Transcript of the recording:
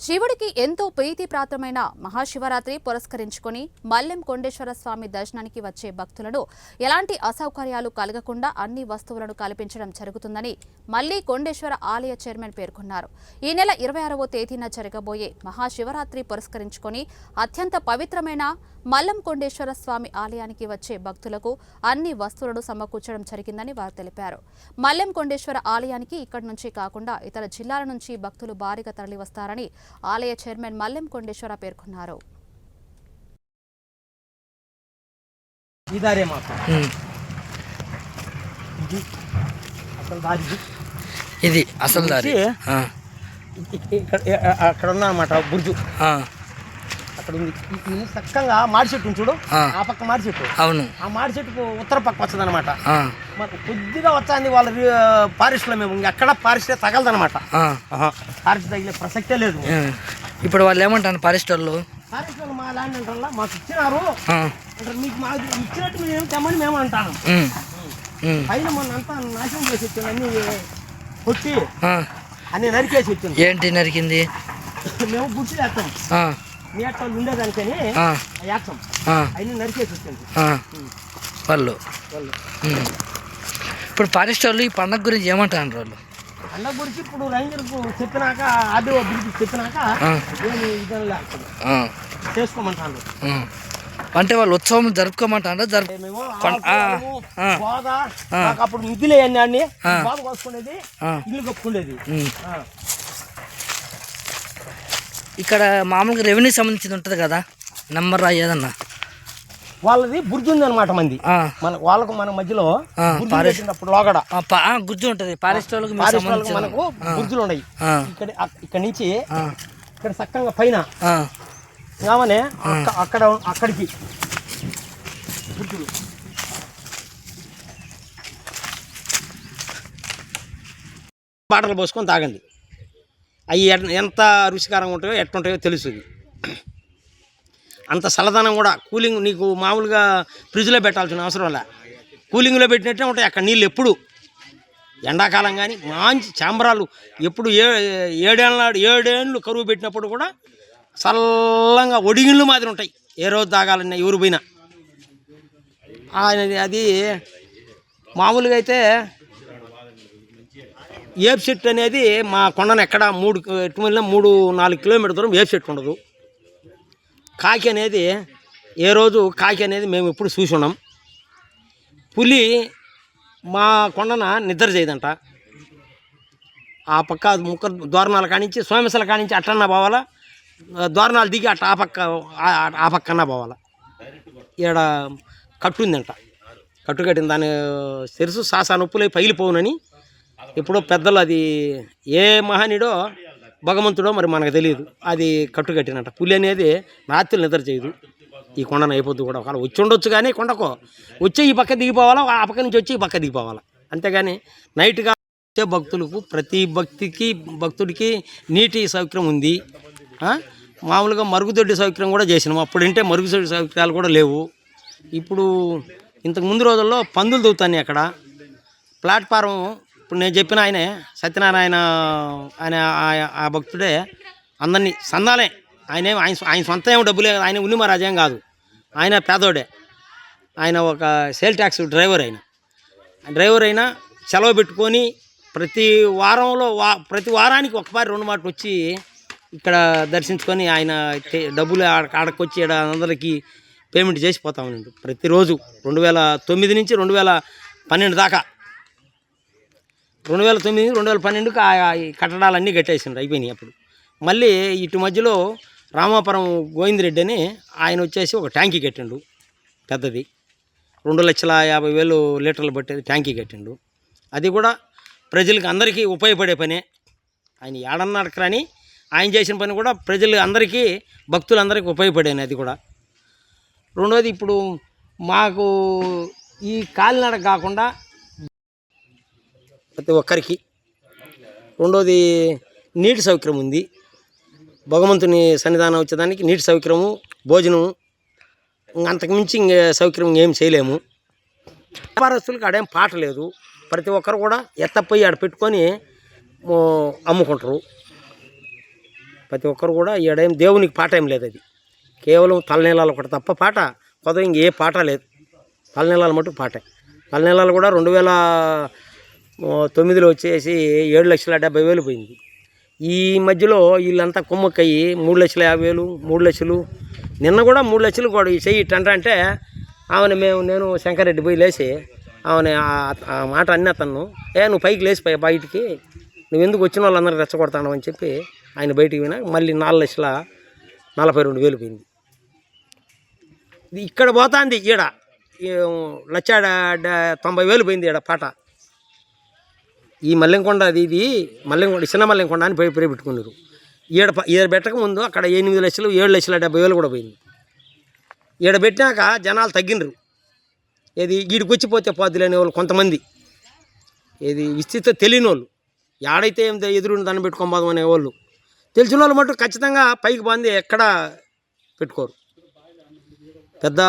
శివుడికి ఎంతో ప్రీతిప్రాతమైన మహాశివరాత్రి పురస్కరించుకుని మల్లెం కొండేశ్వర స్వామి దర్శనానికి వచ్చే భక్తులను ఎలాంటి అసౌకర్యాలు కలగకుండా అన్ని వస్తువులను కల్పించడం జరుగుతుందని మల్లి కొండేశ్వర ఆలయ చైర్మన్ పేర్కొన్నారు. ఈ నెల 26వ తేదీన జరగబోయే మహాశివరాత్రి పురస్కరించుకుని అత్యంత పవిత్రమైన మల్లెం కొండేశ్వర స్వామి ఆలయానికి వచ్చే భక్తులకు అన్ని వస్తువులను సమకూర్చడం జరిగిందని వారు తెలిపారు. మల్లెం కొండేశ్వర ఆలయానికి ఇక్కడి నుంచి కాకుండా ఇతర జిల్లాల నుంచి భక్తులు భారీగా తరలివస్తారని ఆలయ చైర్మన్ మల్లెం కొండేశ్వర పేర్కొన్నారు. ఇది అసలు దారి అక్కడ ఉందన్నమాట బుర్జు, అక్కడ ఉంది. చక్కగా మాడి చెట్టు చూడు, ఆ పక్క మాడి చెట్టు. అవును, ఆ మాడి చెట్టుకు ఉత్తర పక్క వస్తుంది అనమాట. మాకు కొద్దిగా వచ్చాంది వాళ్ళ ఫారెస్ట్ లో, మేము ఎక్కడ ఫారెస్ట్ తగలదనమాట. ఫారెస్ట్ తగిలే ప్రసక్తే లేదు. ఇప్పుడు వాళ్ళు ఏమంటారు ఫారెస్ట్ వాళ్ళు? ఫారెస్ట్ వాళ్ళు మా ల్యాండ్ అంటారా మాకు ఇచ్చినారు అంటే మీకు మాకు ఇచ్చినట్టు మేము తెమ్మని మేము అంటాను. పైన మొన్న అంతా నాశనం చేసి వచ్చింది, అన్ని కొట్టి అన్ని నరికేసి వచ్చింది. ఏంటి నరికింది? మేము గుర్తు చేస్తాం, నీట వాళ్ళు ఉండేదానికని వేస్తాం, అన్ని నరికేసి వచ్చింది వాళ్ళు. ఇప్పుడు ఫారెస్ట్ వాళ్ళు ఈ పండగ గురించి ఏమంటారు? వాళ్ళు పండగ గురించి ఇప్పుడు రైంజర్కు చెప్పినాక, ఆర్డీఓ గురించి చెప్పినాక ఏమి ఇదని లేకపోతే చేసుకోమంటాను. అంటే వాళ్ళు ఉత్సవం జరుపుకోమంటారా? అప్పుడు మిద్దులే అన్ని బాబు కోసుకునేది, ఇల్లు కప్పుకునేది. ఇక్కడ మామూలుగా రెవెన్యూ సంబంధించింది ఉంటుంది కదా, నెంబర్ ఏదన్నా వాళ్ళది బుర్జు ఉంది అనమాట. మంది వాళ్ళకు మన మధ్యలో లోగడ గుర్జు ఉంటుంది. ఫారెస్ట్ వాళ్ళకి మనకు బుర్జులు ఉన్నాయి. ఇక్కడ నుంచి ఇక్కడ చక్కగా పైన కావనే అక్కడికి బుర్జులు. బాటలు పోసుకొని తాగండి, అవి ఎంత రుచికరంగా ఉంటాయో ఎట్లుంటాయో తెలుస్తుంది. అంత చల్లదనం కూడా, కూలింగ్ నీకు మామూలుగా ఫ్రిడ్జ్లో పెట్టాల్సిన అవసరం లే, కూలింగ్లో పెట్టినట్టే ఉంటాయి అక్కడ నీళ్ళు. ఎప్పుడు ఎండాకాలం కానీ మంచి చాంబరాలు, ఎప్పుడు 7 ఏళ్ళు కరువు పెట్టినప్పుడు కూడా చల్లంగా ఒడిగిళ్ళు మాదిరి ఉంటాయి. ఏ రోజు తాగాలన్నా ఎవరు పోయినా. అది మామూలుగా అయితే ఏపు చెట్టు అనేది మా కొండను ఎక్కడ 3-4 కిలోమీటర్ దూరం ఏపు చెట్టు ఉండదు. కాకి అనేది ఏ రోజు కాకి అనేది మేము ఎప్పుడు చూసి ఉన్నాం. పులి మా కొండన నిద్ర చేయదంట. ఆ పక్క దోరణాల కానించి సోమేశ్వర కానించి అట్టన్నా పోవాలా, దోరణాలు దిగి అట్ట ఆ పక్కన్నా పోవాలా. ఈడ కట్టు ఉందంట, కట్టు కట్టిన దాని తెరుసు సాసా నొప్పులై పగిలిపోవునని ఎప్పుడో పెద్దలు, అది ఏ మహనీయుడో భగవంతుడో మరి మనకు తెలియదు, అది కట్టు కట్టినట్ట. పులి అనేది రాత్రులు నిద్ర చేయదు. ఈ కొండను అయిపోద్దు కూడా, ఒకవేళ వచ్చి ఉండొచ్చు కానీ కొండకు వచ్చి ఈ పక్క దిగిపోవాలా, ఆ పక్క నుంచి వచ్చి ఈ పక్క దిగిపోవాలా. అంతేగాని నైట్గా వచ్చే భక్తులకు, ప్రతి భక్తుడికి నీటి సౌకర్యం ఉంది. మామూలుగా మరుగుదొడ్డి సౌకర్యం కూడా చేసినాము. అప్పుడంటే మరుగుదొడ్డి సౌకర్యాలు కూడా లేవు. ఇప్పుడు ఇంతకు ముందు రోజుల్లో పందులు దొవుతాయి అక్కడ. ప్లాట్ఫారం ఇప్పుడు నేను చెప్పిన ఆయనే సత్యనారాయణ ఆయన, ఆ భక్తుడే అందరినీ సందాలే. ఆయన సొంత ఏమో డబ్బులే, ఆయన ఉన్ని మహారాజేం కాదు, ఆయన పేదోడే. ఆయన ఒక సేల్ ట్యాక్స్ డ్రైవర్. అయినా సెలవు పెట్టుకొని ప్రతి వారానికి ఒకసారి 2 మాటలు వచ్చి ఇక్కడ దర్శించుకొని ఆయన డబ్బులు ఆడకొచ్చి అందరికీ పేమెంట్ చేసిపోతా ఉన్నాడు ప్రతిరోజు. 2009 నుంచి 2012 దాకా, 2009, 2012కి ఈ కట్టడాలన్నీ కట్టేసిండ్రు, అయిపోయినాయి. అప్పుడు మళ్ళీ ఇటు మధ్యలో రామాపురం గోవిందరెడ్డి అని ఆయన వచ్చేసి ఒక ట్యాంకీ కట్టిండు పెద్దది, 2,50,000 లీటర్లు పట్టేది ట్యాంకీ కట్టిండు. అది కూడా ప్రజలకు అందరికీ ఉపయోగపడే పనే. ఆయన ఏడన్నాడకరాని ఆయన చేసిన పని కూడా ప్రజలు అందరికీ, భక్తులందరికీ ఉపయోగపడేది. అది కూడా రెండోది, ఇప్పుడు మాకు ఈ కాలినడక కాకుండా ప్రతి ఒక్కరికి, రెండోది నీటి సౌకర్యం ఉంది. భగవంతుని సన్నిధానం వచ్చేదానికి నీటి సౌకర్యము, భోజనము, అంతకుమించి సౌకర్యం ఏం చేయలేము. వ్యాపారస్తులకు ఆడేం పాట లేదు. ప్రతి ఒక్కరు కూడా ఎత్తపోయి ఆడ పెట్టుకొని అమ్ముకుంటారు. ప్రతి ఒక్కరు కూడా ఈడేం దేవునికి పాట ఏం లేదు. అది కేవలం తలనీలాలు ఒకటి తప్ప పాట కొత్తగా ఇంకే పాట లేదు. తలనీలాలు మటుకు పాటే. తలనీలాలు కూడా 2009లో వచ్చేసి 7,70,000 పోయింది. ఈ మధ్యలో వీళ్ళంతా కుమ్మక్కయ్యి 3,50,000, 3 లక్షలు, నిన్న కూడా 3 లక్షలు కూడా ఈ చెయ్యి ఇట్టంట అంటే ఆమెను నేను శంకరెడ్డి పోయి లేచి ఆమెను ఆ మాట అన్నీ అతను నువ్వు పైకి లేచిపోయా బయటికి, నువ్వు ఎందుకు వచ్చిన వాళ్ళందరూ రెచ్చగొడతాను అని చెప్పి ఆయన బయటికి పోయినా మళ్ళీ 4,42,000 పోయింది. ఇది ఇక్కడ పోతుంది, ఈడ 1,90,000 పోయింది ఈడ పాట. ఈ మల్లెంకొండ ఇది మల్లెంకొండ చిన్న మల్లెంకొండ అని పేరు పెట్టుకున్నారు. ఈడ పెట్టక ముందు అక్కడ 8 లక్షలు 7,70,000 కూడా పోయింది. ఈడ పెట్టినాక జనాలు తగ్గినరు. ఏది ఈడికి వచ్చిపోతే పోద్దులేని వాళ్ళు కొంతమంది, ఏది విస్తృత తెలియని వాళ్ళు, ఏడైతే ఏం ఎదురుని దాన్ని పెట్టుకోబోదాం అనే వాళ్ళు, తెలిసిన వాళ్ళు మటు ఖచ్చితంగా పైకి బాంది ఎక్కడా పెట్టుకోరు. పెద్ద